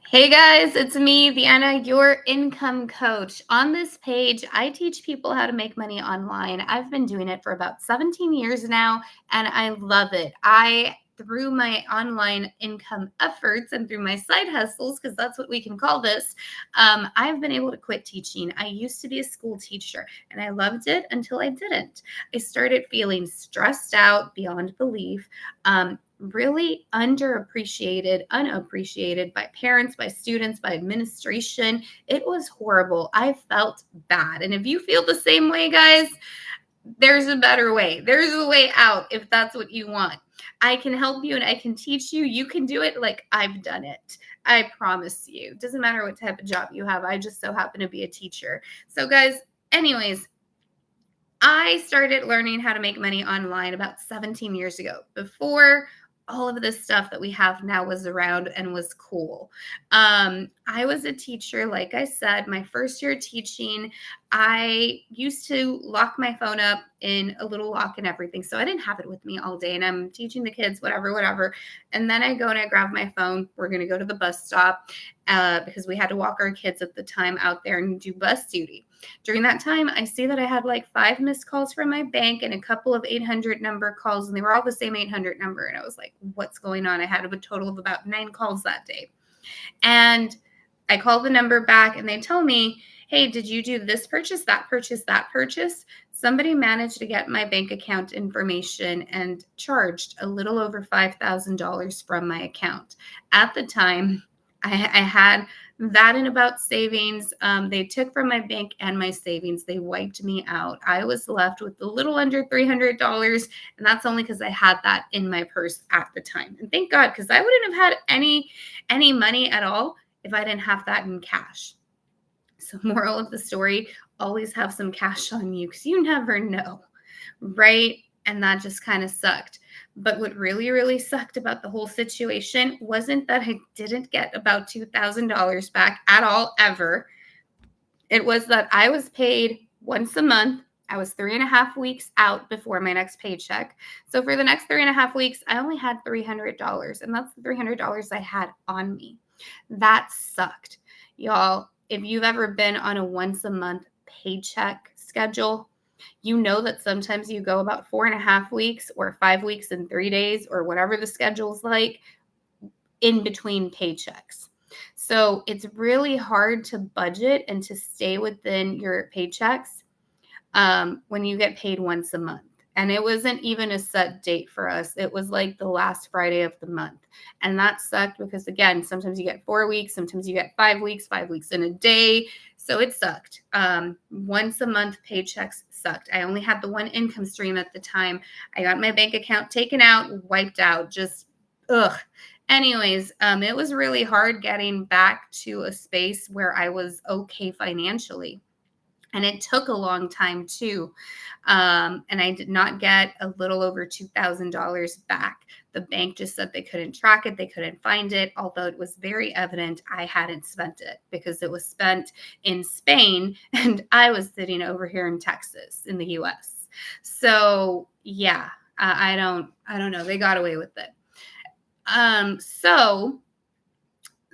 Hey guys, it's me, Vienna, your income coach. On this page, I teach people how to make money online. I've been doing it for about 17 years now, and I love it. Through my online income efforts and through my side hustles, because that's what we can call this, I've been able to quit teaching. I used to be a school teacher, and I loved it until I didn't. I started feeling stressed out beyond belief. Really underappreciated, unappreciated by parents, by students, by administration. It was horrible. I felt bad. And if you feel the same way, guys, there's a better way. There's a way out if that's what you want. I can help you and I can teach you. You can do it like I've done it. I promise you. Doesn't matter what type of job you have. I just so happen to be a teacher. So, guys, anyways, I started learning how to make money online about 17 years ago, before all of this stuff that we have now was around and was cool. I was a teacher, like I said, my first year teaching, I used to lock my phone up in a little lock and everything. So I didn't have it with me all day, and I'm teaching the kids, whatever. And then I go and I grab my phone. We're going to go to the bus stop because we had to walk our kids at the time out there and do bus duty. During that time, I see that I had like 5 missed calls from my bank and a couple of 800 number calls, and they were all the same 800 number. And I was like, what's going on? I had a total of about 9 calls that day. And I call the number back and they tell me, hey, did you do this purchase, that purchase, that purchase? Somebody managed to get my bank account information and charged a little over $5,000 from my account. At the time, I had that in about savings. They took from my bank and my savings. They wiped me out. I was left with a little under $300, and that's only because I had that in my purse at the time. And thank God, because I wouldn't have had any money at all if I didn't have that in cash. So, moral of the story, always have some cash on you because you never know, right? And that just kind of sucked. But what really sucked about the whole situation wasn't that I didn't get about $2,000 back at all, ever. It was that I was paid once a month. I was 3.5 weeks out before my next paycheck. So for the next 3.5 weeks, I only had $300. And that's the $300 I had on me. That sucked. Y'all, if you've ever been on a once a month paycheck schedule, you know that sometimes you go about 4.5 weeks or 5 weeks and 3 days or whatever the schedule's like in between paychecks. So it's really hard to budget and to stay within your paychecks when you get paid once a month. And it wasn't even a set date for us. It was like the last Friday of the month. And that sucked because, again, sometimes you get 4 weeks, sometimes you get 5 weeks, 5 weeks in a day. So it sucked. Once a month paychecks sucked. I only had the one income stream at the time. I got my bank account taken out, wiped out, just ugh. Anyways, it was really hard getting back to a space where I was okay financially. And it took a long time too. And I did not get a little over $2,000 back. The bank just said they couldn't track it. They couldn't find it, although it was very evident I hadn't spent it because it was spent in Spain and I was sitting over here in Texas in the US. So yeah, I don't know. They got away with it. So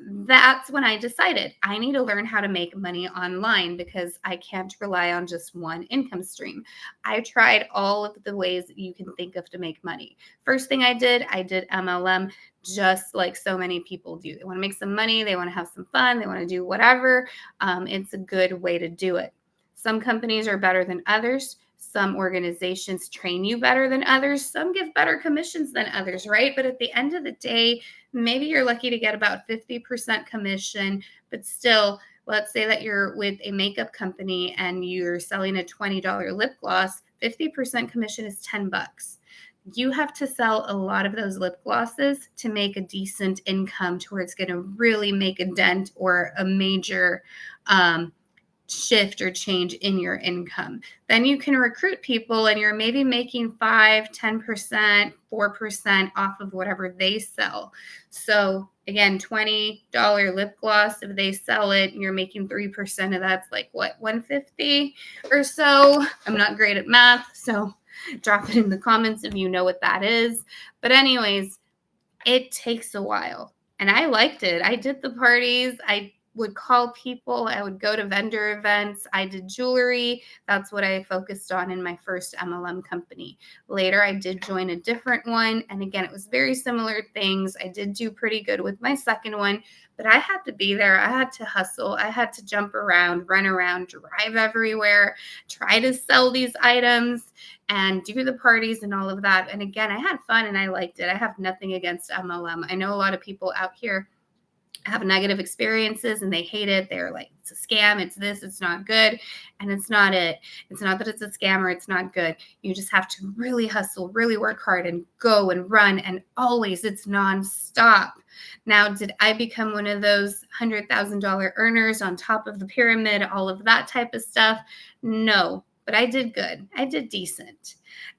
that's when I decided I need to learn how to make money online because I can't rely on just one income stream. I tried all of the ways that you can think of to make money. First thing I did MLM, just like so many people do. They want to make some money. They want to have some fun. They want to do whatever. It's a good way to do it. Some companies are better than others. Some organizations train you better than others. Some give better commissions than others, right? But at the end of the day, maybe you're lucky to get about 50% commission, but still, let's say that you're with a makeup company and you're selling a $20 lip gloss, 50% commission is $10. You have to sell a lot of those lip glosses to make a decent income to where it's going to really make a dent or a major shift or change in your income. Then you can recruit people and you're maybe making 5, 10%, 4% off of whatever they sell. So again, $20 lip gloss, if they sell it, you're making 3% of that's like what, $150 or so. I'm not great at math, so drop it in the comments if you know what that is. But anyways, it takes a while. And I liked it. I did the parties. I would call people. I would go to vendor events. I did jewelry. That's what I focused on in my first MLM company. Later, I did join a different one. And again, it was very similar things. I did do pretty good with my second one, but I had to be there. I had to hustle. I had to jump around, run around, drive everywhere, try to sell these items and do the parties and all of that. And again, I had fun and I liked it. I have nothing against MLM. I know a lot of people out here have negative experiences and they hate it. They're like, it's a scam, it's this, it's not good. And it's not it. It's not that it's a scam or it's not good. You just have to really hustle, really work hard and go and run. And always it's nonstop. Now, did I become one of those $100,000 earners on top of the pyramid, all of that type of stuff? No, but I did good. I did decent.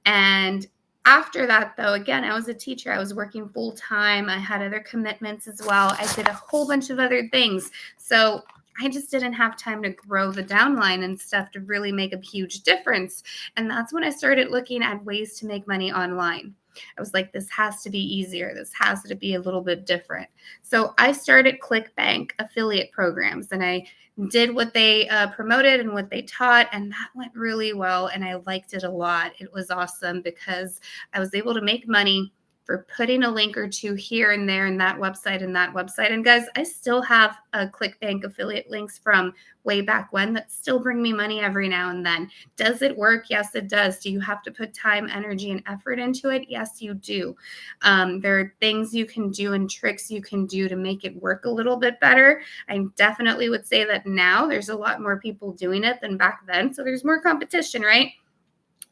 And after that, though, again, I was a teacher. I was working full time. I had other commitments as well. I did a whole bunch of other things. So I just didn't have time to grow the downline and stuff to really make a huge difference. And that's when I started looking at ways to make money online. I was like, this has to be easier. This has to be a little bit different. So I started ClickBank affiliate programs and I did what they promoted and what they taught. And that went really well. And I liked it a lot. It was awesome because I was able to make money for putting a link or two here and there in that website and that website. And guys, I still have ClickBank affiliate links from way back when that still bring me money every now and then. Does it work? Yes, it does. Do you have to put time, energy, and effort into it? Yes, you do. There are things you can do and tricks you can do to make it work a little bit better. I definitely would say that now there's a lot more people doing it than back then. So there's more competition, right?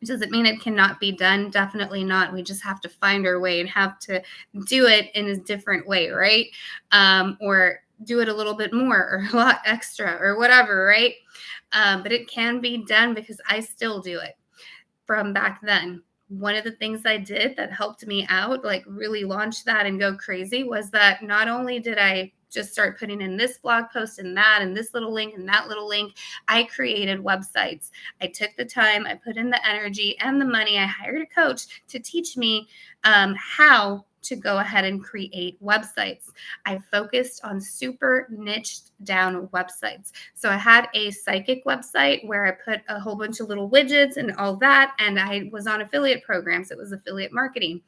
Does it mean it cannot be done? Definitely not. We just have to find our way and have to do it in a different way, right? Or do it a little bit more or a lot extra or whatever, right? But it can be done because I still do it from back then. One of the things I did that helped me out, like really launch that and go crazy, was that not only did I just start putting in this blog post and that and this little link and that little link, I created websites. I took the time, I put in the energy and the money. I hired a coach to teach me how to go ahead and create websites. I focused on super niched down websites. So I had a psychic website where I put a whole bunch of little widgets and all that. And I was on affiliate programs. It was affiliate marketing.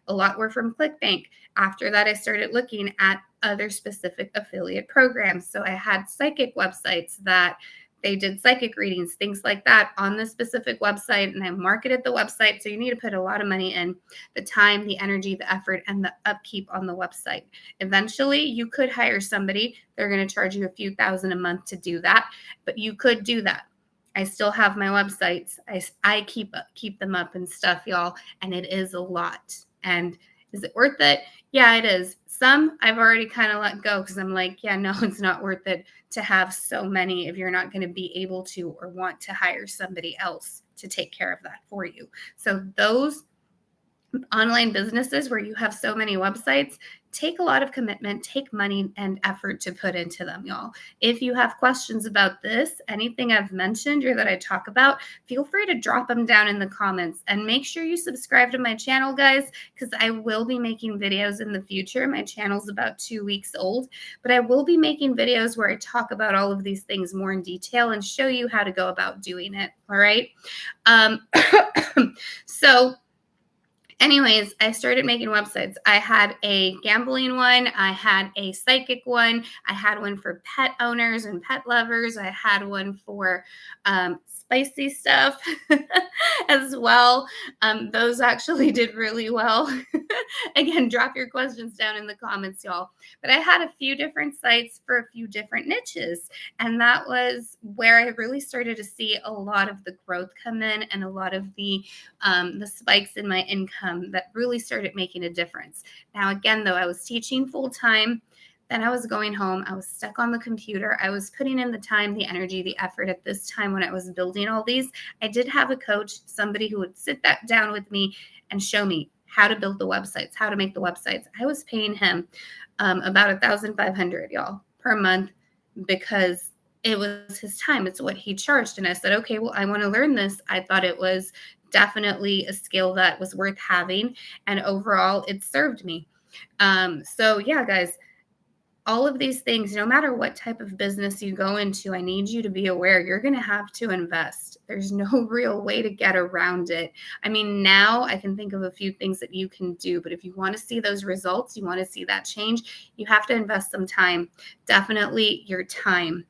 A lot were from ClickBank. After that, I started looking at other specific affiliate programs. So I had psychic websites that they did psychic readings, things like that on the specific website. And I marketed the website. So you need to put a lot of money in the time, the energy, the effort, and the upkeep on the website. Eventually, you could hire somebody. They're going to charge you a few thousand a month to do that, but you could do that. I still have my websites. I keep them up and stuff, y'all. And it is a lot. And is it worth it? Yeah, it is. Some I've already kind of let go because I'm like, yeah, no, it's not worth it to have so many if you're not going to be able to or want to hire somebody else to take care of that for you. So those online businesses where you have so many websites take a lot of commitment, take money and effort to put into them, y'all. If you have questions about this, anything I've mentioned or that I talk about, feel free to drop them down in the comments and make sure you subscribe to my channel, guys, because I will be making videos in the future. My channel's about 2 weeks old, but I will be making videos where I talk about all of these things more in detail and show you how to go about doing it. All right. So anyways, I started making websites. I had a gambling one. I had a psychic one. I had one for pet owners and pet lovers. I had one for spicy stuff as well. Those actually did really well. Again, drop your questions down in the comments, y'all. But I had a few different sites for a few different niches. And that was where I really started to see a lot of the growth come in and a lot of the spikes in my income that really started making a difference. Now, again, though, I was teaching full time. Then I was going home. I was stuck on the computer. I was putting in the time, the energy, the effort at this time when I was building all these. I did have a coach, somebody who would sit that down with me and show me how to build the websites, how to make the websites. I was paying him about $1,500, y'all, per month because it was his time. It's what he charged. And I said, okay, well, I want to learn this. I thought it was definitely a skill that was worth having. And overall, it served me. So yeah, guys, all of these things, no matter what type of business you go into, I need you to be aware you're going to have to invest. There's no real way to get around it. I mean, now I can think of a few things that you can do, but if you want to see those results, you want to see that change, you have to invest some time. Definitely your time.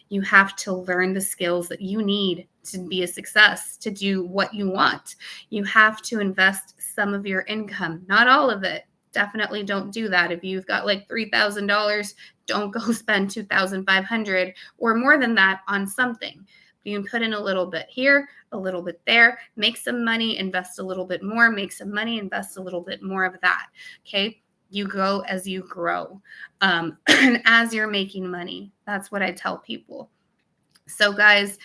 You have to learn the skills that you need to be a success, to do what you want. You have to invest some of your income, not all of it. Definitely don't do that. If you've got like $3,000, don't go spend 2,500 or more than that on something. You can put in a little bit here, a little bit there, make some money, invest a little bit more, make some money, invest a little bit more of that. Okay. You go as you grow, and as you're making money. That's what I tell people. So, guys,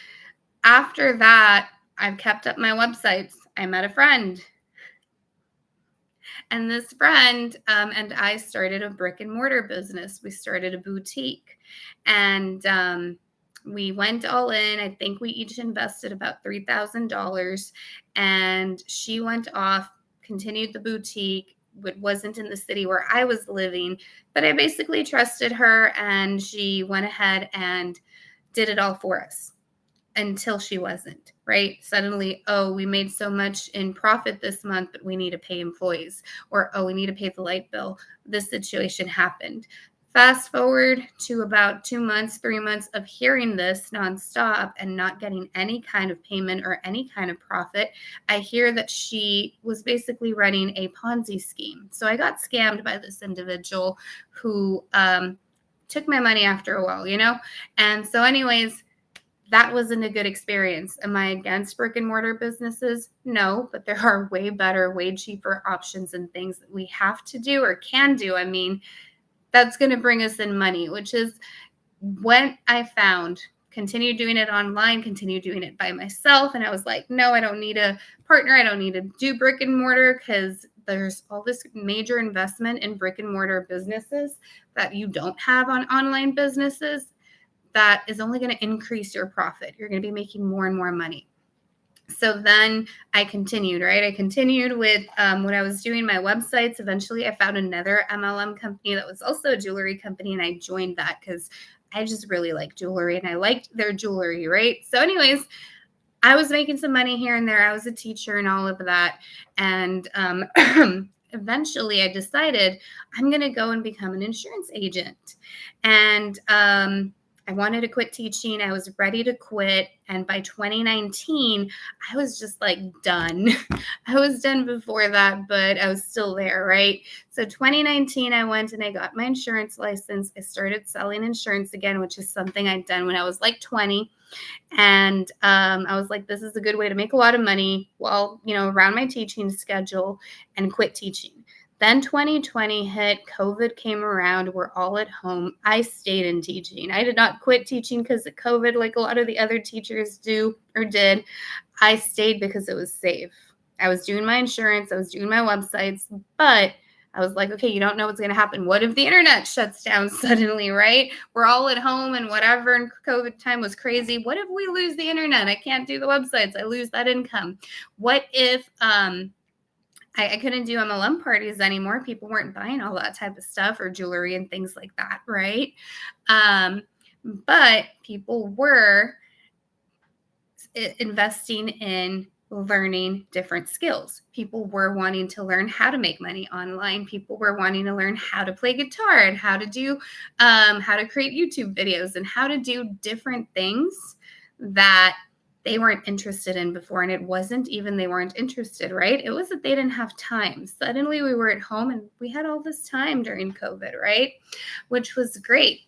after that, I've kept up my websites. I met a friend, and this friend and I started a brick and mortar business. We started a boutique, and we went all in. I think we each invested about $3,000, and she went off, continued the boutique. It wasn't in the city where I was living, but I basically trusted her, and she went ahead and did it all for us until she wasn't, right? Suddenly, oh, we made so much in profit this month, but we need to pay employees, or oh, we need to pay the light bill. This situation happened. Fast forward to about 2 months, 3 months of hearing this nonstop and not getting any kind of payment or any kind of profit. I hear that she was basically running a Ponzi scheme. So I got scammed by this individual who took my money after a while, And so anyways, that wasn't a good experience. Am I against brick and mortar businesses? No, but there are way better, way cheaper options and things that we have to do or can do. I mean, that's going to bring us in money, which is when I found continue doing it online, continue doing it by myself. And I was like, no, I don't need a partner. I don't need to do brick and mortar because there's all this major investment in brick and mortar businesses that you don't have on online businesses. That is only going to increase your profit. You're going to be making more and more money. So then I continued, right? I continued with when I was doing my websites. Eventually, I found another MLM company that was also a jewelry company, and I joined that because I just really like jewelry and I liked their jewelry, right? So anyways, I was making some money here and there. I was a teacher and all of that. And eventually I decided I'm going to go and become an insurance agent. And I wanted to quit teaching. I was ready to quit. And by 2019, I was just like done. I was done before that, but I was still there, right? So 2019, I went and I got my insurance license. I started selling insurance again, which is something I'd done when I was like 20. And I was like, this is a good way to make a lot of money while, around my teaching schedule, and quit teaching. Then 2020 hit, COVID came around, we're all at home. I stayed in teaching. I did not quit teaching because of COVID like a lot of the other teachers do or did. I stayed because it was safe. I was doing my insurance, I was doing my websites, but I was like, okay, you don't know what's going to happen. What if the internet shuts down suddenly, right? We're all at home and whatever, and COVID time was crazy. What if we lose the internet? I can't do the websites. I lose that income. What if I couldn't do MLM parties anymore? People weren't buying all that type of stuff or jewelry and things like that, right? But people were investing in learning different skills. People were wanting to learn how to make money online. People were wanting to learn how to play guitar and how to do, how to create YouTube videos and how to do different things that they weren't interested in before. And it wasn't even they weren't interested, right? It was that they didn't have time. Suddenly we were at home and we had all this time during COVID, right? Which was great.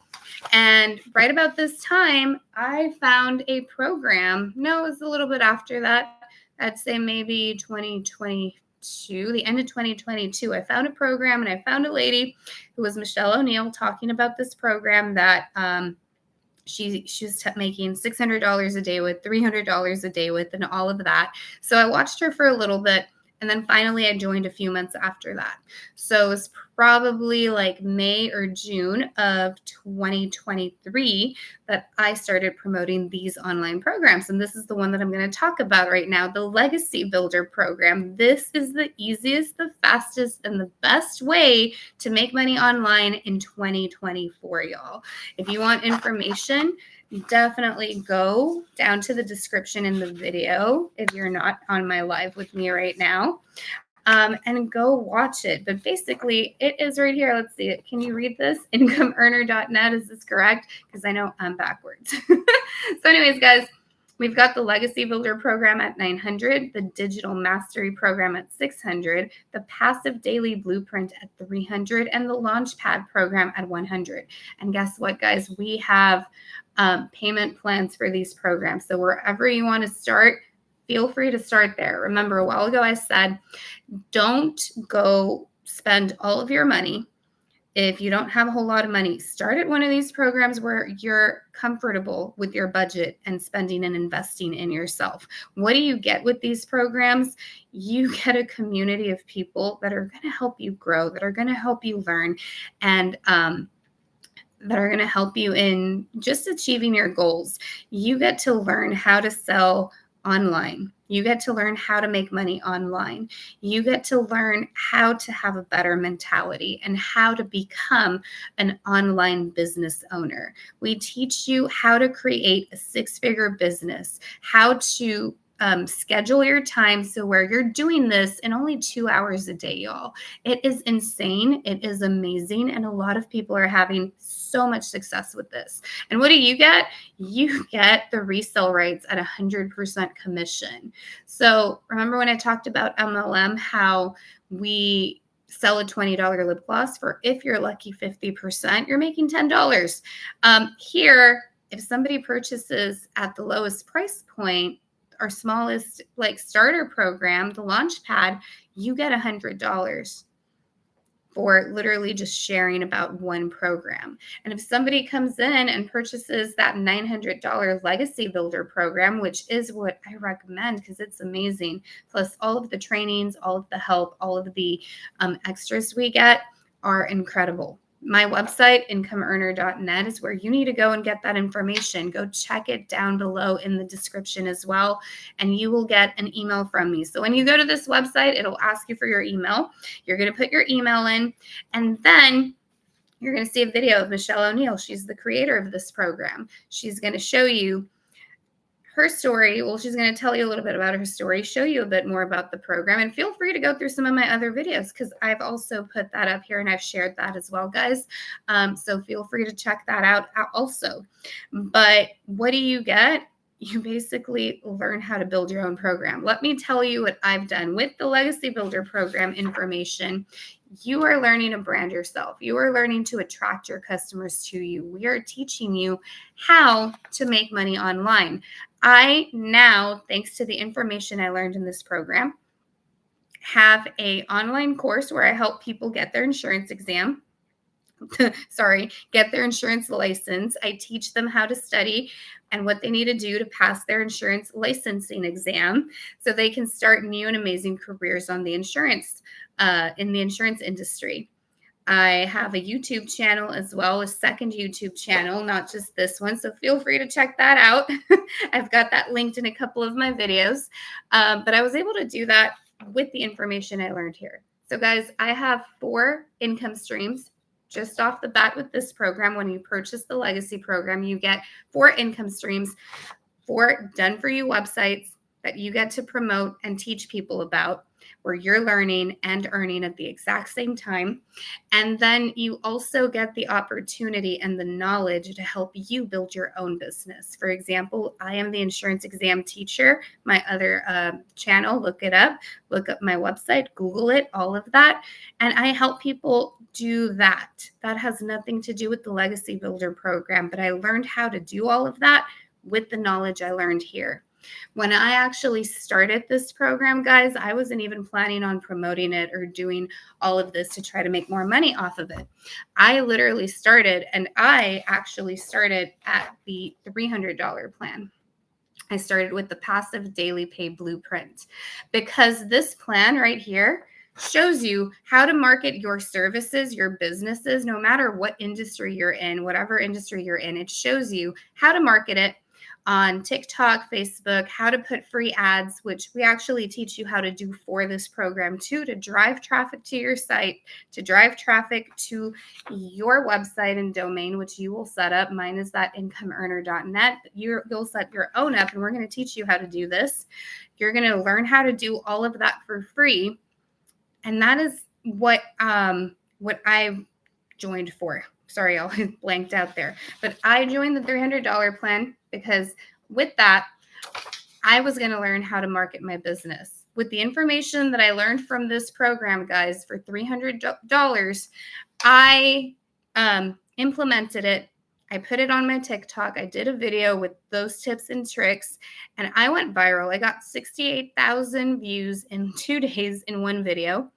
And right about this time, I found a program. No, it was a little bit after that. I'd say maybe 2022, the end of 2022. I found a program and I found a lady who was Michelle O'Neill talking about this program that she was making $600 a day with, $300 a day with, and all of that. So I watched her for a little bit. And then finally I joined a few months after that. So it was probably like May or June of 2023 that I started promoting these online programs. And this is the one that I'm going to talk about right now, the Legacy Builder program. This is the easiest, the fastest, and the best way to make money online in 2024, y'all. If you want information, definitely go down to the description in the video if you're not on my live with me right now. And go watch it. But basically, it is right here. Let's see it. Can you read this? Incomeearner.net. Is this correct? Because I know I'm backwards. So anyways, guys, we've got the Legacy Builder program at 900, the Digital Mastery program at 600, the Passive Daily Blueprint at 300, and the Launchpad program at 100. And guess what, guys? We have payment plans for these programs. So wherever you want to start, feel free to start there. Remember, a while ago I said, don't go spend all of your money. If you don't have a whole lot of money, start at one of these programs where you're comfortable with your budget and spending and investing in yourself. What do you get with these programs? You get a community of people that are going to help you grow, that are going to help you learn, and that are going to help you in just achieving your goals. You get to learn how to sell online. You get to learn how to make money online. You get to learn how to have a better mentality and how to become an online business owner. We teach you how to create a six-figure business, how to schedule your time so where you're doing this in only 2 hours a day, y'all. It is insane. It is amazing. And a lot of people are having so much success with this. And what do you get? You get the resale rights at 100% commission. So remember when I talked about MLM, how we sell a $20 lip gloss for, if you're lucky, 50%, you're making $10. Here, if somebody purchases at the lowest price point, our smallest like starter program, the Launchpad, you get $100 for literally just sharing about one program. And if somebody comes in and purchases that $900 Legacy Builder program, which is what I recommend because it's amazing, plus all of the trainings, all of the help, all of the extras we get are incredible. My website, incomeearner.net, is where you need to go and get that information. Go check it down below in the description as well, and you will get an email from me. So when you go to this website, it'll ask you for your email. You're going to put your email in, and then you're going to see a video of Michelle O'Neill. She's the creator of this program. She's going to show you her story. Well, she's going to tell you a little bit about her story, show you a bit more about the program, and feel free to go through some of my other videos because I've also put that up here and I've shared that as well, guys. So feel free to check that out also. But what do you get? You basically learn how to build your own program. Let me tell you what I've done with the Legacy Builder program information. You are learning to brand yourself. You are learning to attract your customers to you. We are teaching you how to make money online. I now, thanks to the information I learned in this program, have an online course where I help people get their insurance exam. Get their insurance license. I teach them how to study and what they need to do to pass their insurance licensing exam so they can start new and amazing careers on the insurance in the insurance industry. I have a YouTube channel as well, a second YouTube channel, not just this one. So feel free to check that out. I've got that linked in a couple of my videos. But I was able to do that with the information I learned here. So guys, I have 4 income streams just off the bat with this program. When you purchase the Legacy program, you get 4 income streams, 4 done-for-you websites that you get to promote and teach people about, where you're learning and earning at the exact same time. And then you also get the opportunity and the knowledge to help you build your own business. For example, I am the insurance exam teacher. My other channel, look it up, look up my website, Google it, all of that. And I help people do that. That has nothing to do with the Legacy Builder program, but I learned how to do all of that with the knowledge I learned here. When I actually started this program, guys, I wasn't even planning on promoting it or doing all of this to try to make more money off of it. I literally started, and I actually started at the $300 plan. I started with the Passive Daily Pay Blueprint because this plan right here shows you how to market your services, your businesses, no matter what industry you're in, whatever industry you're in. It shows you how to market it on TikTok, Facebook, how to put free ads, which we actually teach you how to do for this program too, to drive traffic to your site, to drive traffic to your website and domain, which you will set up. Mine is that incomeearner.net. You'll set your own up, and we're going to teach you how to do this. You're going to learn how to do all of that for free. And that is what I joined for. Sorry, I blanked out there. But I joined the $300 plan because with that, I was going to learn how to market my business. With the information that I learned from this program, guys, for $300, I implemented it. I put it on my TikTok. I did a video with those tips and tricks, and I went viral. I got 68,000 views in 2 days in one video,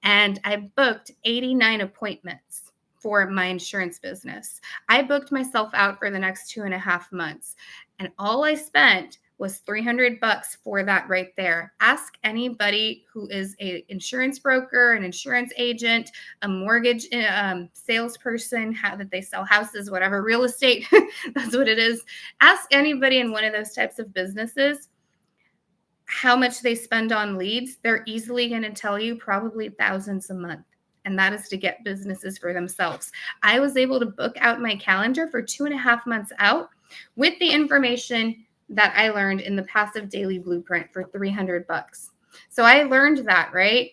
and I booked 89 appointments for my insurance business. I booked myself out for the next 2.5 months, and all I spent was $300 for that right there. Ask anybody who is an insurance broker, an insurance agent, a mortgage salesperson, how that they sell houses, whatever, real estate, that's what it is. Ask anybody in one of those types of businesses how much they spend on leads. They're easily going to tell you probably thousands a month. And that is to get businesses for themselves. I was able to book out my calendar for 2.5 months out with the information that I learned in the Passive Daily Blueprint for $300. So I learned that, right?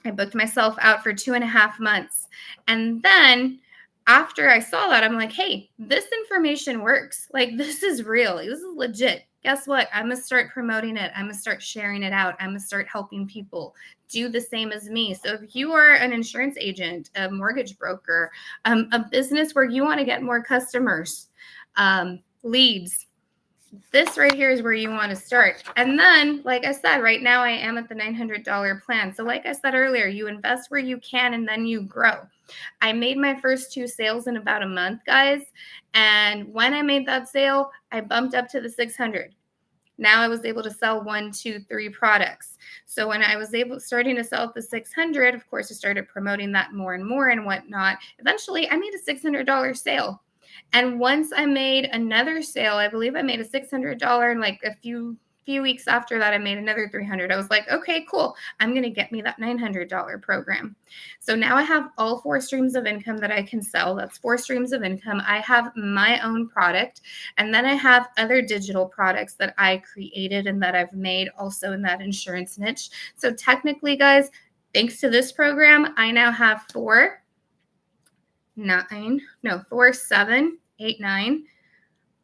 I booked myself out for 2.5 months. And then after I saw that, I'm like, hey, this information works. Like, this is real. This is legit. Guess what? I'm going to start promoting it. I'm going to start sharing it out. I'm going to start helping people do the same as me. So if you are an insurance agent, a mortgage broker, a business where you want to get more customers, leads, this right here is where you want to start. And then, like I said, right now I am at the $900 plan. So like I said earlier, you invest where you can and then you grow. I made my first 2 sales in about a month, guys. And when I made that sale, I bumped up to the 600. Now I was able to sell 1, 2, 3 products. So when I was starting to sell at the 600, of course, I started promoting that more and more and whatnot. Eventually, I made a $600 sale. And once I made another sale, I believe I made a $600, and like a few weeks after that, I made another $300. I was like, okay, cool. I'm going to get me that $900 program. So now I have all 4 streams of income that I can sell. That's 4 streams of income. I have my own product, and then I have other digital products that I created and that I've made also in that insurance niche. So technically, guys, thanks to this program, I now have 4, 7, 8, 9,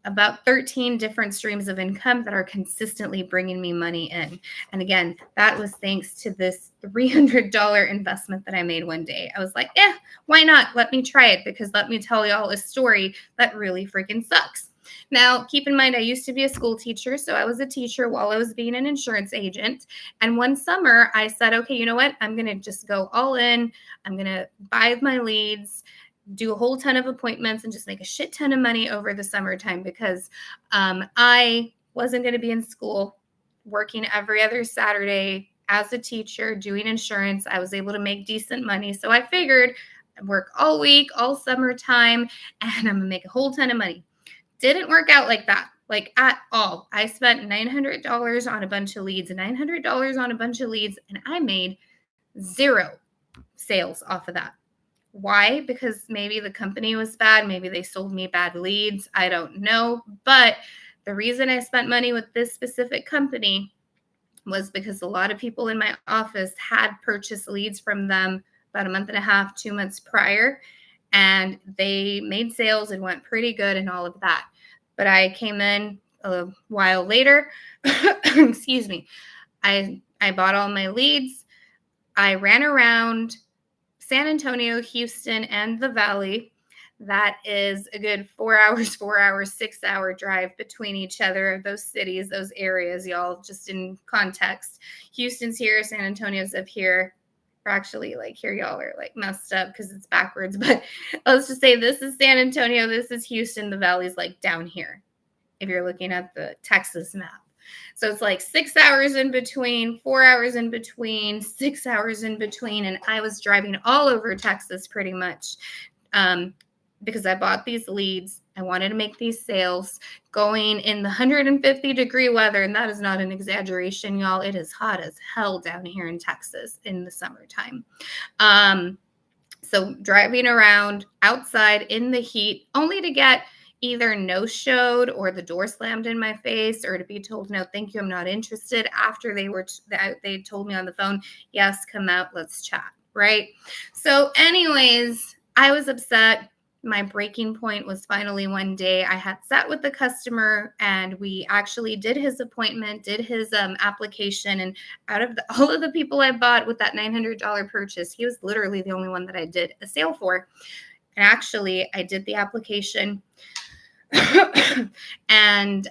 about 13 different streams of income that are consistently bringing me money in. And again, that was thanks to this $300 investment that I made one day. I was like, why not? Let me try it, because let me tell y'all a story that really freaking sucks. Now, keep in mind, I used to be a school teacher, so I was a teacher while I was being an insurance agent. And one summer, I said, okay, you know what? I'm going to just go all in. I'm going to buy my leads, do a whole ton of appointments, and just make a shit ton of money over the summertime, because I wasn't going to be in school, working every other Saturday as a teacher doing insurance. I was able to make decent money. So I figured I'd work all week, all summertime, and I'm going to make a whole ton of money. Didn't work out like that, like at all. I spent $900 on a bunch of leads, and I made 0 sales off of that. Why? Because maybe the company was bad. Maybe they sold me bad leads. I don't know. But the reason I spent money with this specific company was because a lot of people in my office had purchased leads from them about 1.5 months, 2 months prior, and they made sales and went pretty good and all of that. But I came in a while later. Excuse me. I bought all my leads. I ran around San Antonio, Houston, and the Valley. That is a good 4 hours, 6-hour drive between each other, those cities, those areas, y'all, just in context. Houston's here, San Antonio's up here. Or actually, like, here y'all are like messed up because it's backwards. But let's just say this is San Antonio, this is Houston, the Valley's like down here, if you're looking at the Texas map. So it's like 6 hours in between, 4 hours in between, 6 hours in between. And I was driving all over Texas pretty much, because I bought these leads. I wanted to make these sales going in the 150-degree weather. And that is not an exaggeration, y'all. It is hot as hell down here in Texas in the summertime. So driving around outside in the heat only to get either no-showed or the door slammed in my face or to be told, no, thank you, I'm not interested, after they told me on the phone, yes, come out, let's chat, right? So anyways, I was upset. My breaking point was finally one day I had sat with the customer and we actually did his appointment, did his application. And out of all of the people I bought with that $900 purchase, he was literally the only one that I did a sale for. And actually, I did the application. And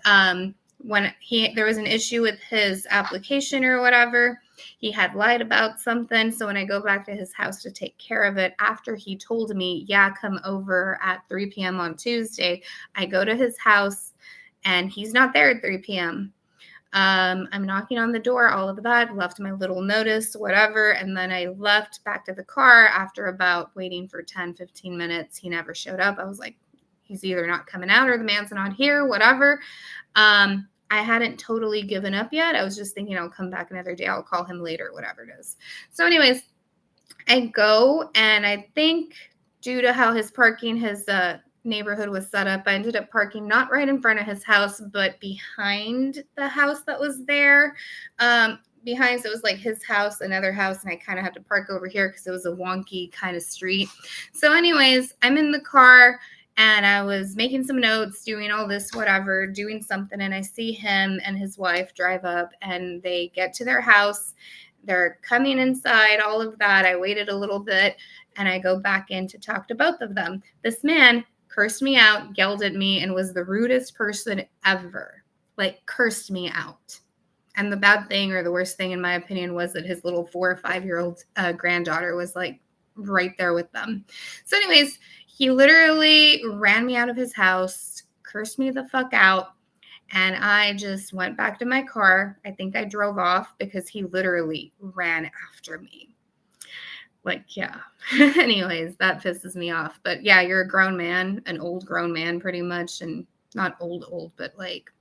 when there was an issue with his application or whatever, he had lied about something. So when I go back to his house to take care of it, after he told me, yeah, come over at 3 p.m. on Tuesday, I go to his house and he's not there at 3 p.m. I'm knocking on the door, all of that, left my little notice, whatever. And then I left back to the car after about waiting for 10, 15 minutes. He never showed up. I was like, he's either not coming out or the man's not here, whatever. I hadn't totally given up yet. I was just thinking I'll come back another day. I'll call him later, whatever it is. So anyways, I go, and I think due to how his neighborhood was set up, I ended up parking not right in front of his house, but behind the house that was there. Behind, so it was like his house, another house, and I kind of had to park over here because it was a wonky kind of street. So anyways, I'm in the car, and I was making some notes, doing all this, whatever, doing something, and I see him and his wife drive up, and they get to their house. They're coming inside, all of that. I waited a little bit, and I go back in to talk to both of them. This man cursed me out, yelled at me, and was the rudest person ever. Like, cursed me out. And the bad thing, or the worst thing, in my opinion, was that his little 4 or 5-year-old granddaughter was, like, right there with them. So anyways, he literally ran me out of his house, cursed me the fuck out, and I just went back to my car. I think I drove off because he literally ran after me. Like, yeah. Anyways, that pisses me off. But yeah, you're a grown man, an old grown man pretty much, and not old, but like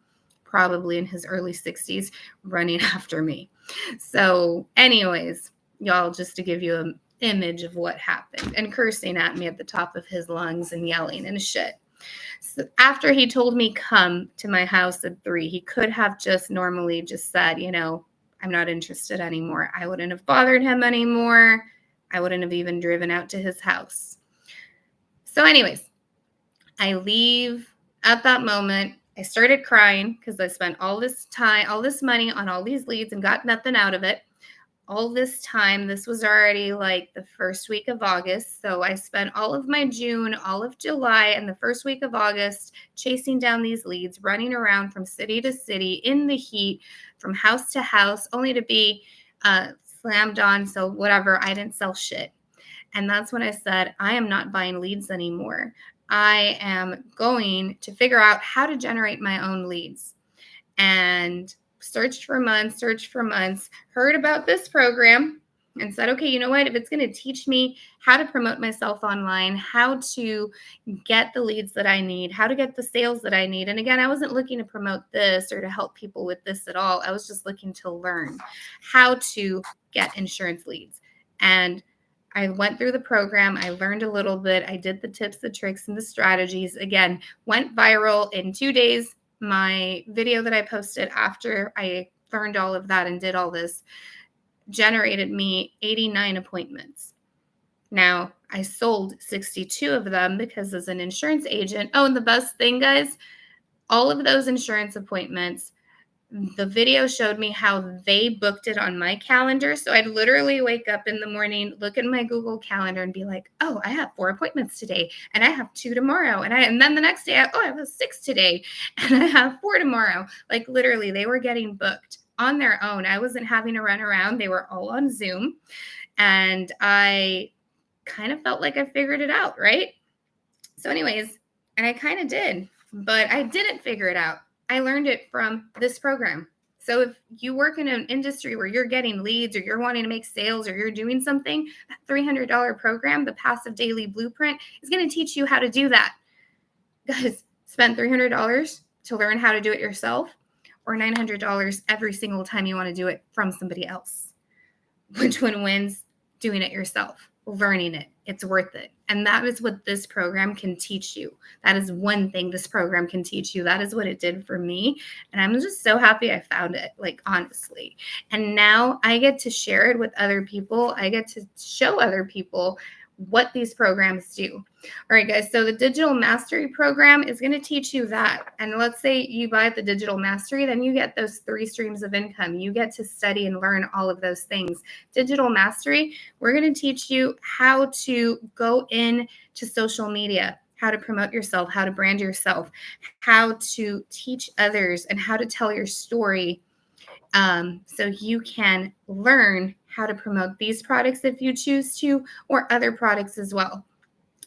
probably in his early 60s, running after me. So anyways, y'all, just to give you an image of what happened, and cursing at me at the top of his lungs and yelling and shit. So after he told me come to my house at 3, he could have just normally just said, I'm not interested anymore. I wouldn't have bothered him anymore. I wouldn't have even driven out to his house. So anyways, I leave at that moment. I started crying because I spent all this time, all this money on all these leads and got nothing out of it. All this time, this was already like the first week of August. So I spent all of my June, all of July, and the first week of August chasing down these leads, running around from city to city in the heat, from house to house, only to be slammed on. So whatever, I didn't sell shit. And that's when I said, I am not buying leads anymore. I am going to figure out how to generate my own leads. And searched for months, heard about this program and said, okay, you know what? If it's going to teach me how to promote myself online, how to get the leads that I need, how to get the sales that I need. And again, I wasn't looking to promote this or to help people with this at all. I was just looking to learn how to get insurance leads. And I went through the program. I learned a little bit. I did the tips, the tricks, and the strategies. Again, went viral in 2 days. My video that I posted after I learned all of that and did all this generated me 89 appointments. Now, I sold 62 of them because as an insurance agent, and the best thing, guys, all of those insurance appointments, the video showed me how they booked it on my calendar. So I'd literally wake up in the morning, look at my Google Calendar and be like, oh, I have 4 appointments today and I have 2 tomorrow. And then the next day, I have 6 today and I have 4 tomorrow. Like literally they were getting booked on their own. I wasn't having to run around. They were all on Zoom and I kind of felt like I figured it out, right? So anyways, and I kind of did, but I didn't figure it out. I learned it from this program. So if you work in an industry where you're getting leads or you're wanting to make sales or you're doing something, that $300 program, the Passive Daily Blueprint, is going to teach you how to do that. Guys, spend $300 to learn how to do it yourself, or $900 every single time you want to do it from somebody else. Which one wins? Doing it yourself, learning it. It's worth it. And that is what this program can teach you. That is one thing this program can teach you. That is what it did for me. And I'm just so happy I found it, like, honestly. And now I get to share it with other people. I get to show other people what these programs do. All right, guys. So the Digital Mastery program is going to teach you that. And let's say you buy the Digital Mastery, then you get those 3 streams of income. You get to study and learn all of those things. Digital Mastery, we're going to teach you how to go in to social media, how to promote yourself, how to brand yourself, how to teach others, and how to tell your story, so you can learn how to promote these products if you choose to, or other products as well.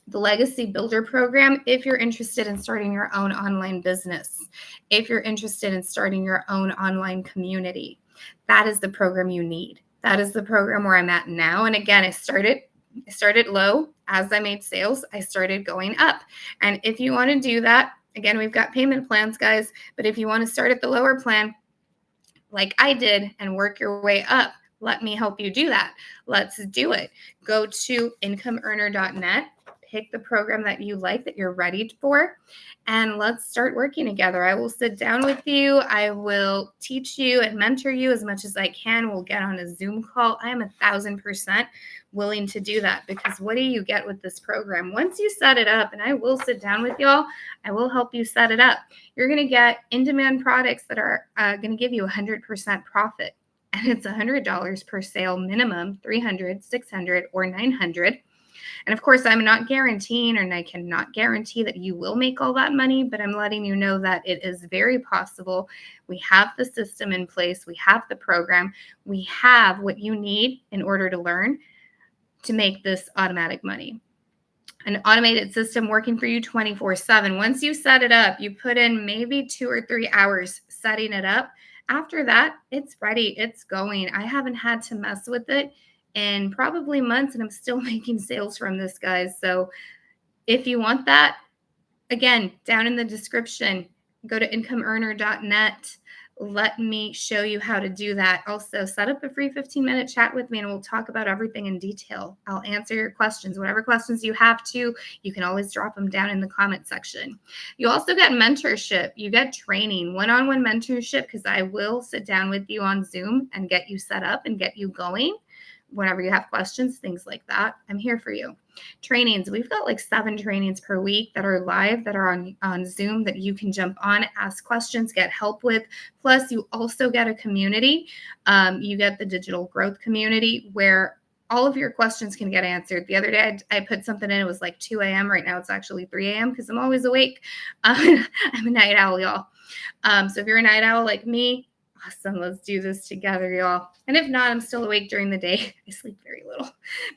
The Legacy Builder program, if you're interested in starting your own online business, if you're interested in starting your own online community, that is the program you need. That is the program where I'm at now. And again, I started low. As I made sales, I started going up. And if you want to do that, again, we've got payment plans, guys. But if you want to start at the lower plan, like I did, and work your way up, let me help you do that. Let's do it. Go to incomeearner.net, pick the program that you like, that you're ready for, and let's start working together. I will sit down with you. I will teach you and mentor you as much as I can. We'll get on a Zoom call. I am 1,000% willing to do that, because what do you get with this program? Once you set it up, and I will sit down with y'all, I will help you set it up. You're going to get in-demand products that are going to give you 100% profit. And it's $100 per sale minimum, 300, 600, or 900. And of course, I'm not guaranteeing, and I cannot guarantee that you will make all that money, but I'm letting you know that it is very possible. We have the system in place. We have the program. We have what you need in order to learn to make this automatic money. An automated system working for you 24/7. Once you set it up, you put in maybe 2 or 3 hours setting it up. After that, it's ready. It's going. I haven't had to mess with it in probably months, and I'm still making sales from this, guys. So if you want that, again, down in the description, go to incomeearner.net. Let me show you how to do that. Also, set up a free 15-minute chat with me, and we'll talk about everything in detail. I'll answer your questions. Whatever questions you have to, you can always drop them down in the comment section. You also get mentorship. You get training, one-on-one mentorship, because I will sit down with you on Zoom and get you set up and get you going. Whenever you have questions, things like that, I'm here for you. Trainings, we've got like 7 trainings per week that are live, that are on Zoom, that you can jump on, ask questions, get help with. Plus, you also get a community. You get the digital growth community, where all of your questions can get answered. The other day, I put something in, it was like 2 a.m. Right now, it's actually 3 a.m. because I'm always awake. I'm a night owl, y'all. So if you're a night owl like me, awesome. Let's do this together, y'all. And if not, I'm still awake during the day. I sleep very little.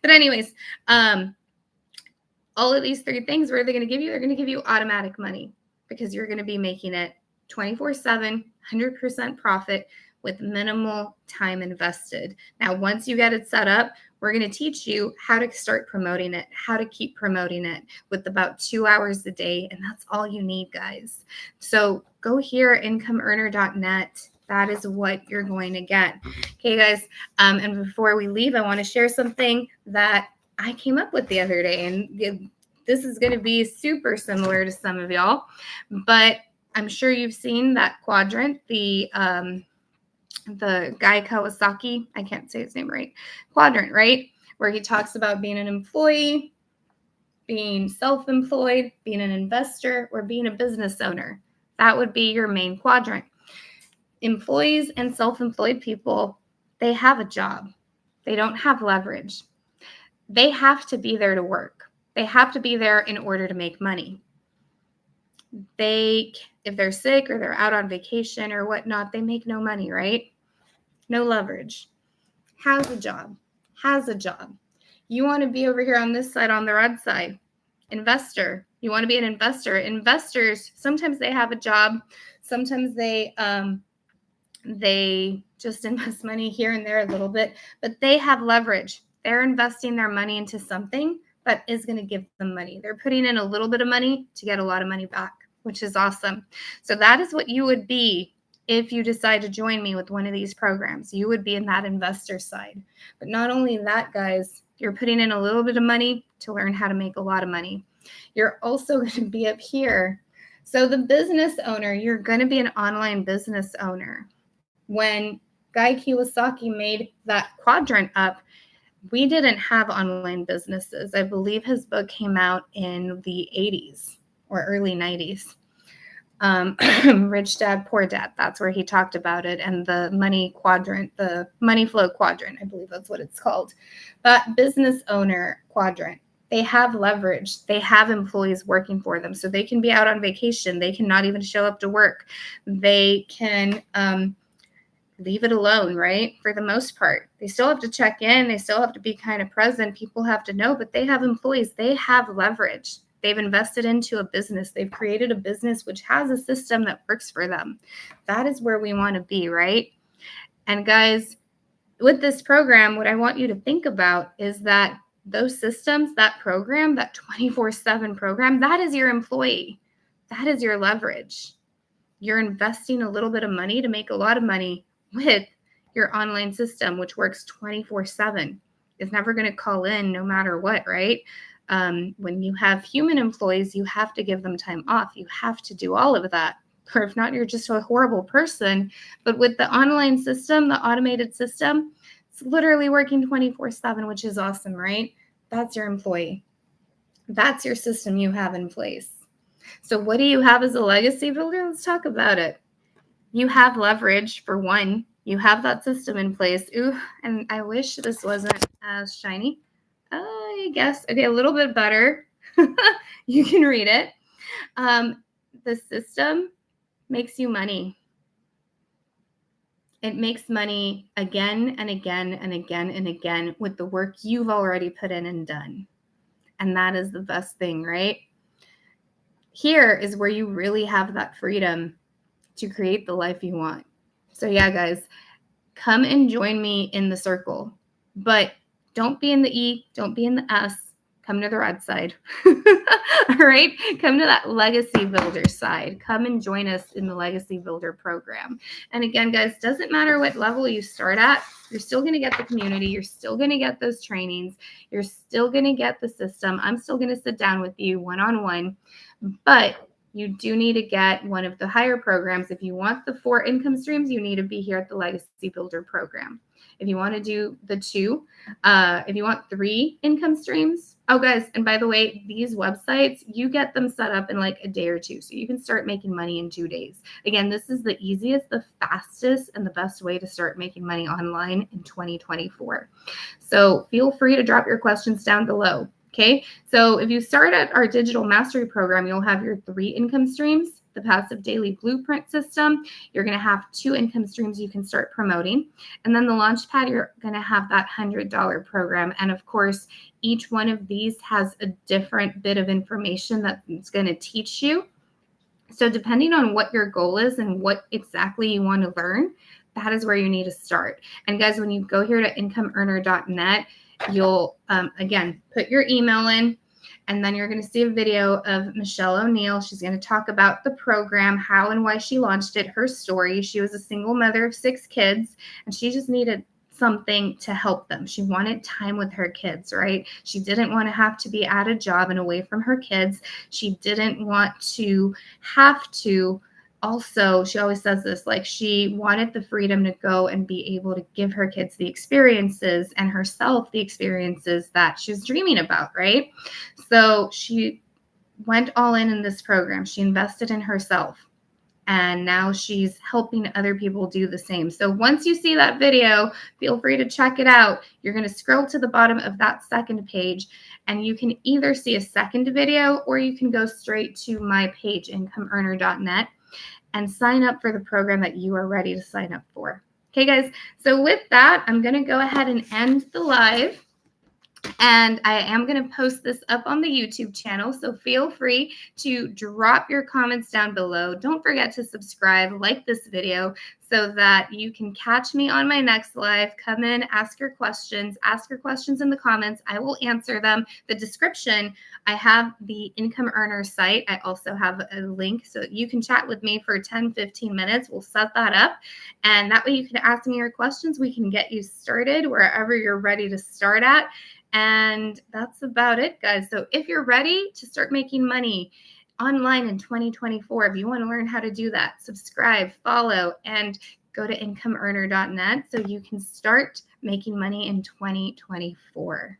But anyways, all of these 3 things, what are they going to give you? They're going to give you automatic money, because you're going to be making it 24/7, 100% profit with minimal time invested. Now, once you get it set up, we're going to teach you how to start promoting it, how to keep promoting it with about 2 hours a day. And that's all you need, guys. So go here, incomeearner.net. That is what you're going to get. Okay, guys. And before we leave, I want to share something that I came up with the other day. And this is going to be super similar to some of y'all. But I'm sure you've seen that quadrant, the guy Kawasaki, I can't say his name right, quadrant, right? Where he talks about being an employee, being self-employed, being an investor, or being a business owner. That would be your main quadrant. Employees and self-employed people, they have a job. They don't have leverage. They have to be there to work. They have to be there in order to make money. If they're sick or they're out on vacation or whatnot, they make no money, right? No leverage. Has a job. You want to be over here on this side, on the red side. Investor. You want to be an investor. Investors, sometimes they have a job. Sometimes they They just invest money here and there a little bit, but they have leverage. They're investing their money into something that is going to give them money. They're putting in a little bit of money to get a lot of money back, which is awesome. So that is what you would be if you decide to join me with one of these programs. You would be in that investor side. But not only that, guys, you're putting in a little bit of money to learn how to make a lot of money. You're also going to be up here. So the business owner, you're going to be an online business owner. When Guy Kawasaki made that quadrant up, we didn't have online businesses. I believe his book came out in the 80s or early 90s. Rich Dad, Poor Dad. That's where he talked about it. And the money quadrant, the money flow quadrant, I believe that's what it's called. But business owner quadrant, they have leverage. They have employees working for them. So they can be out on vacation. They cannot even show up to work. They can leave it alone, right? For the most part, they still have to check in. They still have to be kind of present. People have to know, but they have employees. They have leverage. They've invested into a business. They've created a business which has a system that works for them. That is where we want to be, right? And guys, with this program, what I want you to think about is that those systems, that program, that 24/7 program, that is your employee. That is your leverage. You're investing a little bit of money to make a lot of money with your online system, which works 24/7. It's never going to call in no matter what, right? When you have human employees, you have to give them time off. You have to do all of that. Or if not, you're just a horrible person. But with the online system, the automated system, it's literally working 24/7, which is awesome, right? That's your employee. That's your system you have in place. So what do you have as a legacy builder? Let's talk about it. You have leverage for one. You have that system in place. Ooh, and I wish this wasn't as shiny. I guess. Okay, a little bit better. You can read it. The system makes you money. It makes money again and again and again and again with the work you've already put in and done. And that is the best thing, right? Here is where you really have that freedom to create the life you want. So yeah, guys, come and join me in the circle, but don't be in the E, don't be in the S, come to the red side. All right, come to that legacy builder side. Come and join us in the legacy builder program. And again, guys, doesn't matter what level you start at, you're still going to get the community. You're still going to get those trainings. You're still going to get the system. I'm still going to sit down with you one-on-one, but you do need to get one of the higher programs. If you want the 4 income streams, you need to be here at the Legacy Builder program. If you want to do the 2, if you want 3 income streams, oh guys, and by the way, these websites, you get them set up in like a day or 2. So you can start making money in 2 days. Again, this is the easiest, the fastest, and the best way to start making money online in 2024. So feel free to drop your questions down below. Okay, so if you start at our digital mastery program, you'll have your 3 income streams, the passive daily blueprint system. You're going to have 2 income streams you can start promoting. And then the Launchpad, you're going to have that $100 program. And of course, each one of these has a different bit of information that it's going to teach you. So depending on what your goal is and what exactly you want to learn, that is where you need to start. And guys, when you go here to incomeearner.net, you'll, again, put your email in, and then you're going to see a video of Michelle O'Neill. She's going to talk about the program, how and why she launched it, her story. She was a single mother of 6 kids, and she just needed something to help them. She wanted time with her kids, right? She didn't want to have to be at a job and away from her kids. She didn't want to have to. Also, she always says this, like she wanted the freedom to go and be able to give her kids the experiences and herself the experiences that she was dreaming about, right? So she went all in this program. She invested in herself, and now she's helping other people do the same. So once you see that video, feel free to check it out. You're going to scroll to the bottom of that second page, and you can either see a second video or you can go straight to my page, incomeearner.net, and sign up for the program that you are ready to sign up for. Okay, guys. So with that, I'm going to go ahead and end the live. And I am going to post this up on the YouTube channel. So feel free to drop your comments down below. Don't forget to subscribe, like this video, so that you can catch me on my next live. Come in, ask your questions in the comments. I will answer them. The description, I have the Income Earner site. I also have a link so you can chat with me for 10-15 minutes. We'll set that up. And that way you can ask me your questions. We can get you started wherever you're ready to start at. And that's about it, guys. So if you're ready to start making money online in 2024, if you want to learn how to do that, subscribe, follow, and go to incomeearner.net so you can start making money in 2024.